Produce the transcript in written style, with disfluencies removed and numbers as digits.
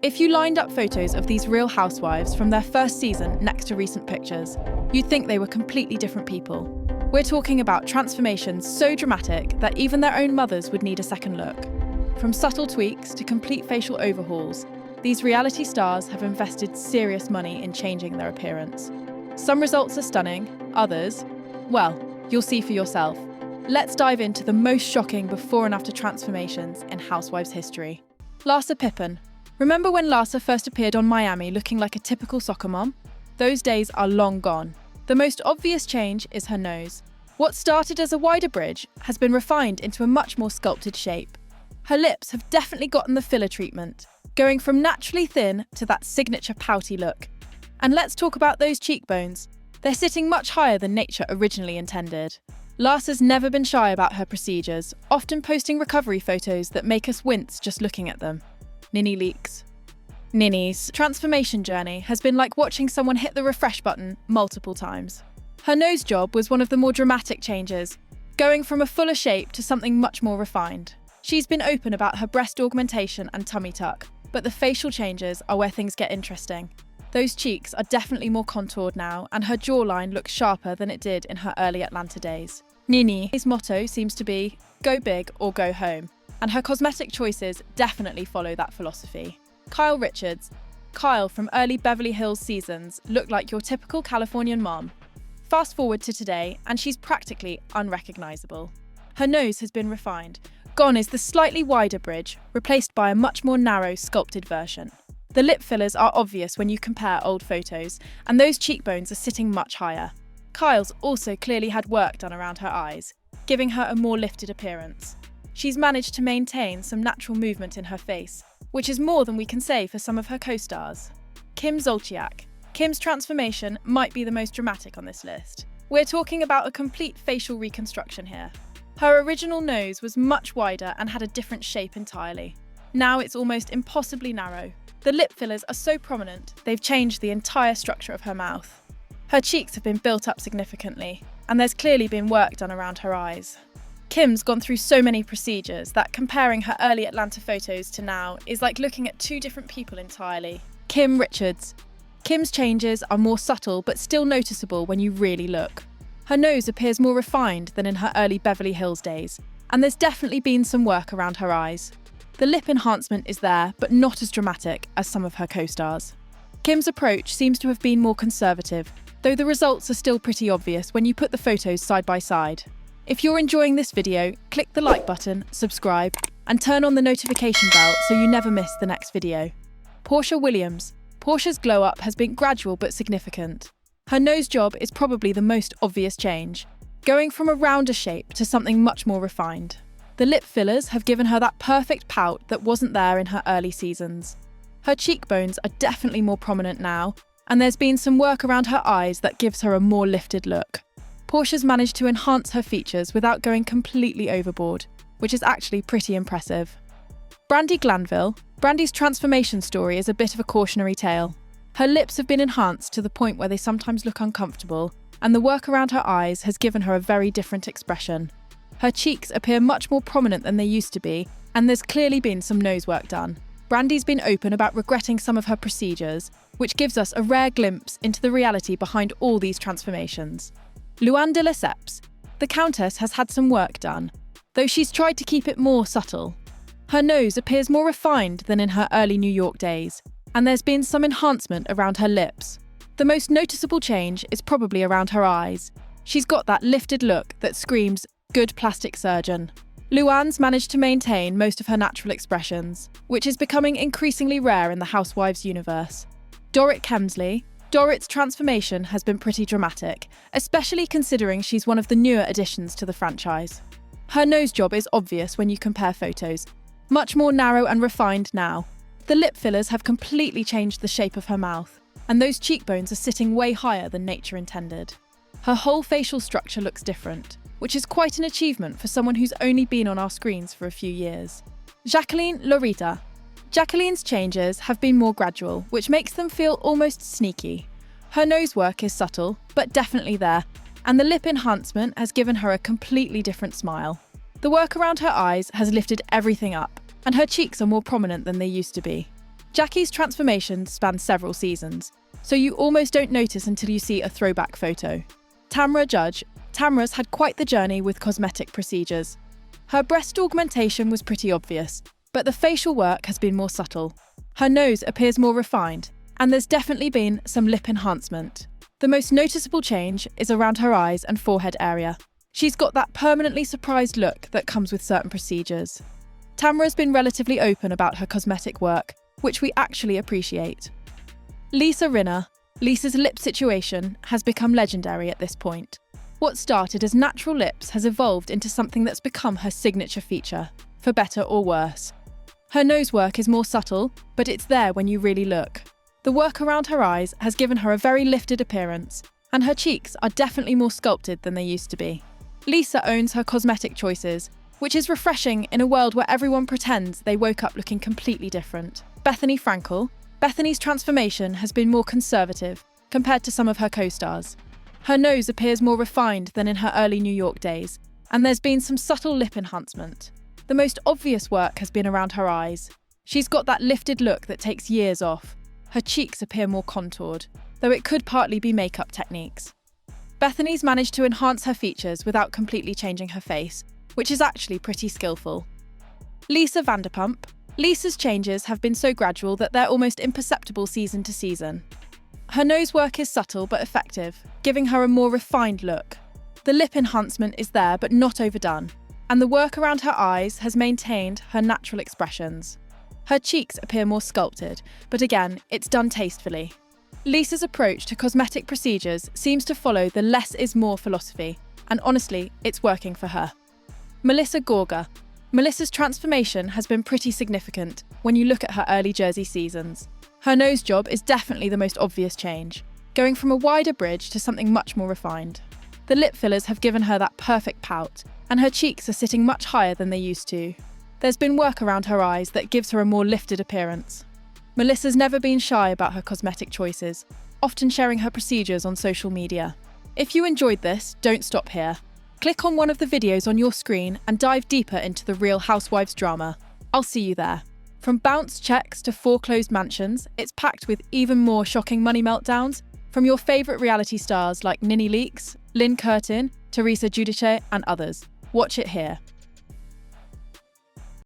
If you lined up photos of these Real Housewives from their first season next to recent pictures, you'd think they were completely different people. We're talking about transformations so dramatic that even their own mothers would need a second look. From subtle tweaks to complete facial overhauls, these reality stars have invested serious money in changing their appearance. Some results are stunning, others, well, you'll see for yourself. Let's dive into the most shocking before and after transformations in Housewives history. Larsa Pippen. Remember when Larsa first appeared on Miami looking like a typical soccer mom? Those days are long gone. The most obvious change is her nose. What started as a wider bridge has been refined into a much more sculpted shape. Her lips have definitely gotten the filler treatment, going from naturally thin to that signature pouty look. And let's talk about those cheekbones. They're sitting much higher than nature originally intended. Larsa's never been shy about her procedures, often posting recovery photos that make us wince just looking at them. NeNe Leakes. NeNe's transformation journey has been like watching someone hit the refresh button multiple times. Her nose job was one of the more dramatic changes, going from a fuller shape to something much more refined. She's been open about her breast augmentation and tummy tuck, but the facial changes are where things get interesting. Those cheeks are definitely more contoured now, and her jawline looks sharper than it did in her early Atlanta days. NeNe's motto seems to be, go big or go home, and her cosmetic choices definitely follow that philosophy. Kyle Richards. Kyle from early Beverly Hills seasons looked like your typical Californian mom. Fast forward to today, and she's practically unrecognizable. Her nose has been refined. Gone is the slightly wider bridge, replaced by a much more narrow, sculpted version. The lip fillers are obvious when you compare old photos, and those cheekbones are sitting much higher. Kyle's also clearly had work done around her eyes, giving her a more lifted appearance. She's managed to maintain some natural movement in her face, which is more than we can say for some of her co-stars. Zolciak. Kim's transformation might be the most dramatic on this list. We're talking about a complete facial reconstruction here. Her original nose was much wider and had a different shape entirely. Now it's almost impossibly narrow. The lip fillers are so prominent, they've changed the entire structure of her mouth. Her cheeks have been built up significantly, and there's clearly been work done around her eyes. Kim's gone through so many procedures that comparing her early Atlanta photos to now is like looking at two different people entirely. Kim Richards. Kim's changes are more subtle but still noticeable when you really look. Her nose appears more refined than in her early Beverly Hills days, and there's definitely been some work around her eyes. The lip enhancement is there, but not as dramatic as some of her co-stars. Kim's approach seems to have been more conservative, though the results are still pretty obvious when you put the photos side by side. If you're enjoying this video, click the like button, subscribe, and turn on the notification bell so you never miss the next video. Porsha Williams. Porsha's glow-up has been gradual but significant. Her nose job is probably the most obvious change, going from a rounder shape to something much more refined. The lip fillers have given her that perfect pout that wasn't there in her early seasons. Her cheekbones are definitely more prominent now, and there's been some work around her eyes that gives her a more lifted look. Porsha's managed to enhance her features without going completely overboard, which is actually pretty impressive. Brandi Glanville. Brandi's transformation story is a bit of a cautionary tale. Her lips have been enhanced to the point where they sometimes look uncomfortable, and the work around her eyes has given her a very different expression. Her cheeks appear much more prominent than they used to be, and there's clearly been some nose work done. Brandi's been open about regretting some of her procedures, which gives us a rare glimpse into the reality behind all these transformations. Luann de Lesseps. The Countess has had some work done, though she's tried to keep it more subtle. Her nose appears more refined than in her early New York days, and there's been some enhancement around her lips. The most noticeable change is probably around her eyes. She's got that lifted look that screams, good plastic surgeon. Luann's managed to maintain most of her natural expressions, which is becoming increasingly rare in the Housewives universe. Dorit Kemsley. Dorit's transformation has been pretty dramatic, especially considering she's one of the newer additions to the franchise. Her nose job is obvious when you compare photos, much more narrow and refined now. The lip fillers have completely changed the shape of her mouth, and those cheekbones are sitting way higher than nature intended. Her whole facial structure looks different, which is quite an achievement for someone who's only been on our screens for a few years. Jacqueline Laurita. Jacqueline's changes have been more gradual, which makes them feel almost sneaky. Her nose work is subtle, but definitely there, and the lip enhancement has given her a completely different smile. The work around her eyes has lifted everything up, and her cheeks are more prominent than they used to be. Jackie's transformation spans several seasons, so you almost don't notice until you see a throwback photo. Tamra Judge. Tamra's had quite the journey with cosmetic procedures. Her breast augmentation was pretty obvious, but the facial work has been more subtle. Her nose appears more refined, and there's definitely been some lip enhancement. The most noticeable change is around her eyes and forehead area. She's got that permanently surprised look that comes with certain procedures. Tamra's been relatively open about her cosmetic work, which we actually appreciate. Rinna. Lisa's lip situation has become legendary at this point. What started as natural lips has evolved into something that's become her signature feature, for better or worse. Her nose work is more subtle, but it's there when you really look. The work around her eyes has given her a very lifted appearance, and her cheeks are definitely more sculpted than they used to be. Lisa owns her cosmetic choices, which is refreshing in a world where everyone pretends they woke up looking completely different. Bethenny Frankel. Bethenny's transformation has been more conservative compared to some of her co-stars. Her nose appears more refined than in her early New York days, and there's been some subtle lip enhancement. The most obvious work has been around her eyes. She's got that lifted look that takes years off. Her cheeks appear more contoured, though it could partly be makeup techniques. Bethenny's managed to enhance her features without completely changing her face, which is actually pretty skillful. Lisa Vanderpump. Lisa's changes have been so gradual that they're almost imperceptible season to season. Her nose work is subtle but effective, giving her a more refined look. The lip enhancement is there but not overdone, and the work around her eyes has maintained her natural expressions. Her cheeks appear more sculpted, but again, it's done tastefully. Lisa's approach to cosmetic procedures seems to follow the less is more philosophy, and honestly, it's working for her. Gorga. Melissa's transformation has been pretty significant when you look at her early Jersey seasons. Her nose job is definitely the most obvious change, going from a wider bridge to something much more refined. The lip fillers have given her that perfect pout, and her cheeks are sitting much higher than they used to. There's been work around her eyes that gives her a more lifted appearance. Melissa's never been shy about her cosmetic choices, often sharing her procedures on social media. If you enjoyed this, don't stop here. Click on one of the videos on your screen and dive deeper into the Real Housewives drama. I'll see you there. From bounce checks to foreclosed mansions, it's packed with even more shocking money meltdowns from your favourite reality stars like NeNe Leakes, Lynn Curtin, Teresa Giudice and others. Watch it here.